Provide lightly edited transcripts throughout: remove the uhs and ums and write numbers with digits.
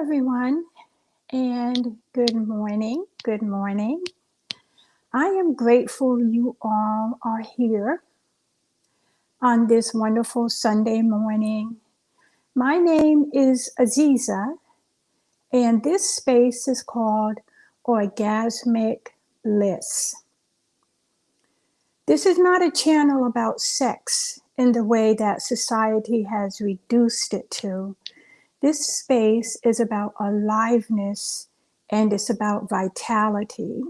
everyone, and good morning. Good morning. I am grateful you all are here on this wonderful Sunday morning. My name is Aziza, and this space is called Orgasmic Bliss. This is not a channel about sex in the way that society has reduced it to. This space is about aliveness and it's about vitality.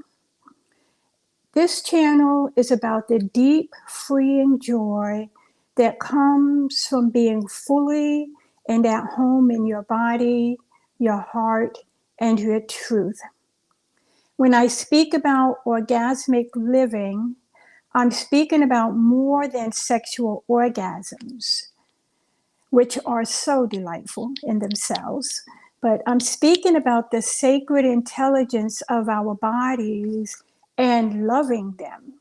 This channel is about the deep, freeing joy that comes from being fully and at home in your body, your heart, and your truth. When I speak about orgasmic living, I'm speaking about more than sexual orgasms, which are so delightful in themselves. But I'm speaking about the sacred intelligence of our bodies and loving them.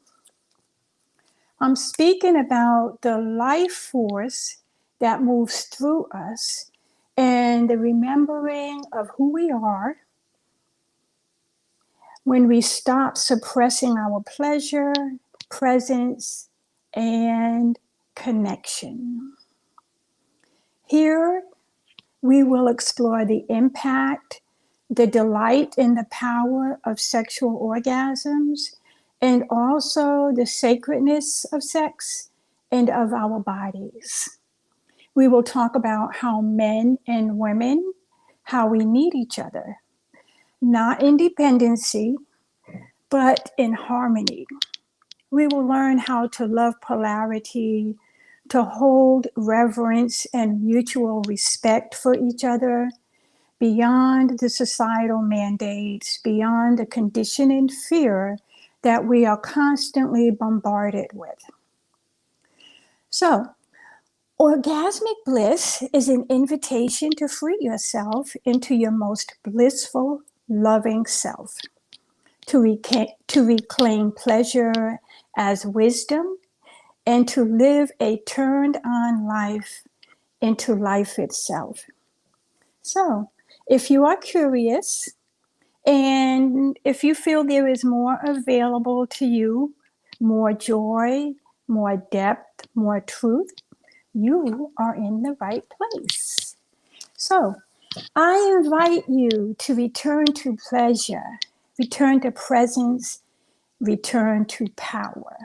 I'm speaking about the life force that moves through us and the remembering of who we are when we stop suppressing our pleasure, presence, and connection. Here, we will explore the impact, the delight, and the power of sexual orgasms, and also the sacredness of sex and of our bodies. We will talk about how men and women, how we need each other, not in dependency, but in harmony. We will learn how to love polarity, to hold reverence and mutual respect for each other, beyond the societal mandates, beyond the conditioning fear that we are constantly bombarded with. So, orgasmic bliss is an invitation to free yourself into your most blissful, loving self, to reclaim pleasure as wisdom, and to live a turned on life into life itself. So, if you are curious, and if you feel there is more available to you, more joy, more depth, more truth, you are in the right place. So, I invite you to return to pleasure, return to presence, return to power.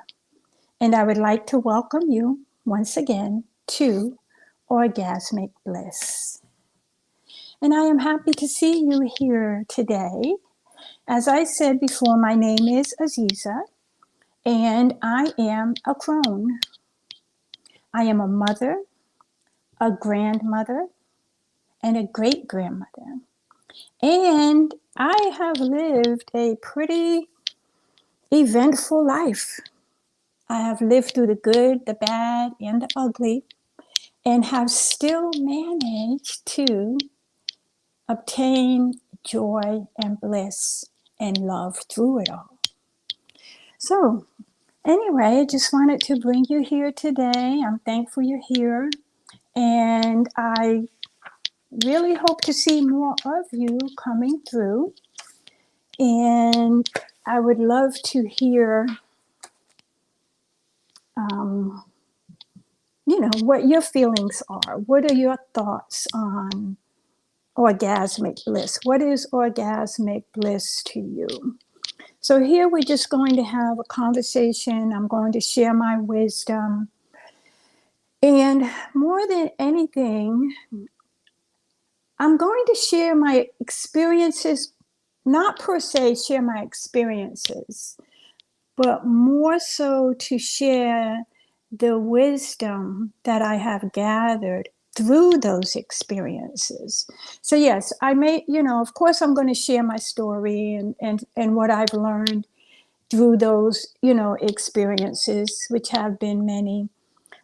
And I would like to welcome you once again to Orgasmic Bliss. And I am happy to see you here today. As I said before, my name is Aziza, and I am a crone. I am a mother, a grandmother, and a great-grandmother. And I have lived a pretty eventful life. I have lived through the good, the bad, and the ugly, and have still managed to obtain joy and bliss and love through it all. So, anyway, I just wanted to bring you here today. I'm thankful you're here, and I really hope to see more of you coming through. And I would love to hear, what your feelings are. What are your thoughts on orgasmic bliss? What is orgasmic bliss to you? So here we're just going to have a conversation. I'm going to share my wisdom. And more than anything, I'm going to share my experiences, not per se share my experiences, but more so to share the wisdom that I have gathered through those experiences. So yes, I may, of course I'm going to share my story and what I've learned through those, experiences, which have been many.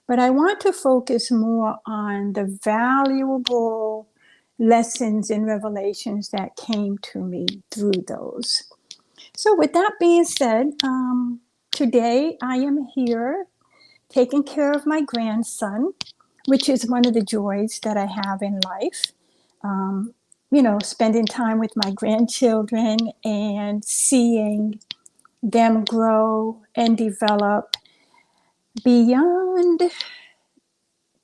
But I want to focus more on the valuable lessons and revelations that came to me through those. So with that being said, today I am here taking care of my grandson, which is one of the joys that I have in life. spending time with my grandchildren and seeing them grow and develop beyond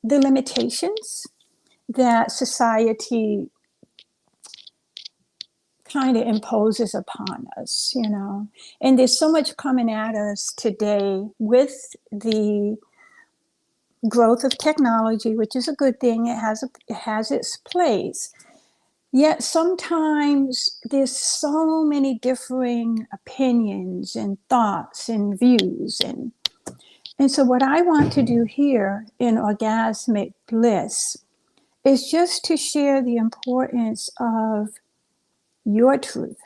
the limitations that society kind of imposes upon us. And there's so much coming at us today with the growth of technology, which is a good thing. It has its place. Yet sometimes there's so many differing opinions and thoughts and views. And so what I want to do here in Orgasmic Bliss is just to share the importance of your truth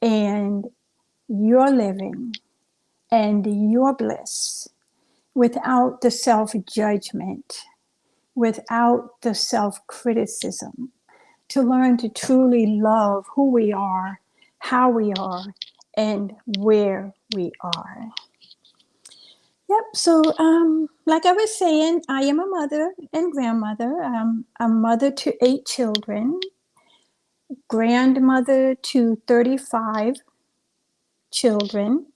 and your living and your bliss without the self-judgment, without the self-criticism, to learn to truly love who we are, how we are, and where we are. Yep. So, like I was saying, I am a mother and grandmother. A mother to 8 children, grandmother to 35 children,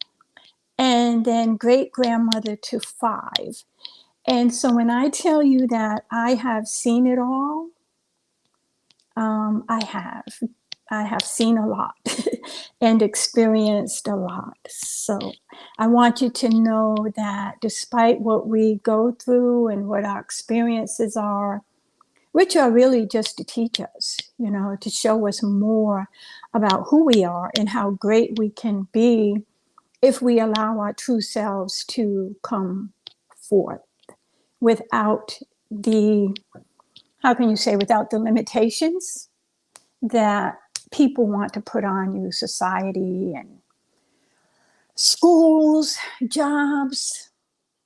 and then great grandmother to 5. And so when I tell you that I have seen it all, I have. I have seen a lot and experienced a lot. So I want you to know that despite what we go through and what our experiences are, which are really just to teach us, to show us more about who we are and how great we can be if we allow our true selves to come forth without without the limitations that people want to put on you, society and schools, jobs,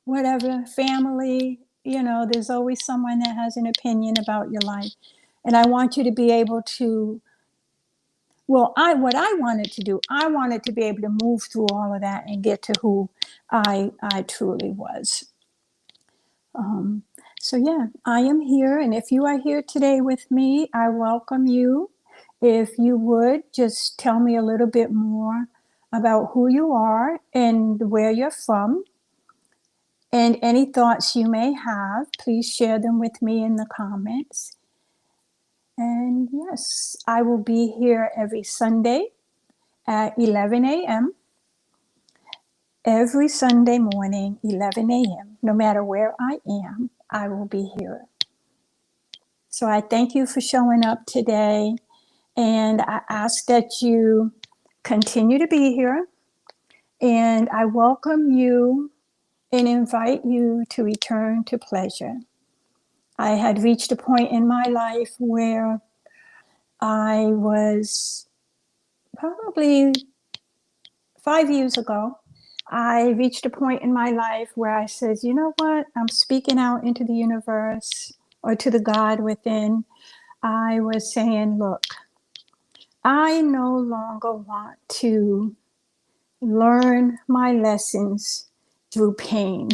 whatever, family. There's always someone that has an opinion about your life. And I want you to be able to, what I wanted to do, I wanted to be able to move through all of that and get to who I truly was. So yeah, I am here. And if you are here today with me, I welcome you. If you would just tell me a little bit more about who you are and where you're from, and any thoughts you may have, please share them with me in the comments. And yes, I will be here every Sunday at 11 a.m. Every Sunday morning, 11 a.m. No matter where I am, I will be here. So I thank you for showing up today. And I ask that you continue to be here. And I welcome you and invite you to return to pleasure. I had reached a point in my life where I was probably 5 years ago. I reached a point in my life where I said, you know what? I'm speaking out into the universe or to the God within. I was saying, look, I no longer want to learn my lessons through pain,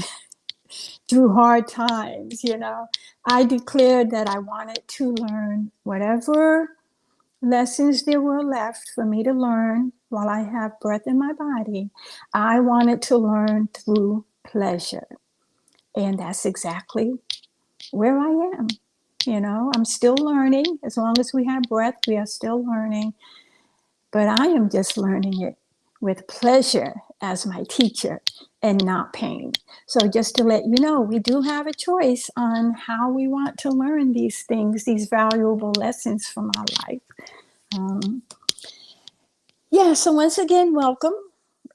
through hard times. I declared that I wanted to learn whatever lessons there were left for me to learn while I have breath in my body. I wanted to learn through pleasure. And that's exactly where I am. I'm still learning. As long as we have breath, we are still learning. But I am just learning it with pleasure as my teacher and not pain. So just to let you know, we do have a choice on how we want to learn these things, these valuable lessons from our life. So once again, welcome.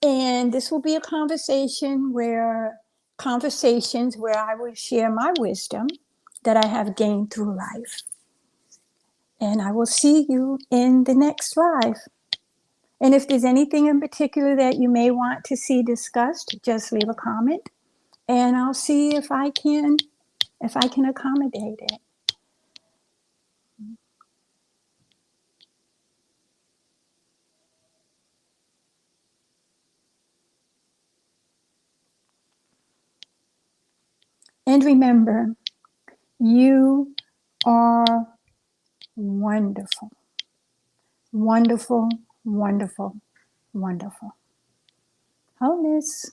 And this will be a conversations where I will share my wisdom that I have gained through life. And I will see you in the next live. And if there's anything in particular that you may want to see discussed, just leave a comment and I'll see if I can accommodate it. And remember, you are wonderful. Wonderful, wonderful, wonderful. Wholeness.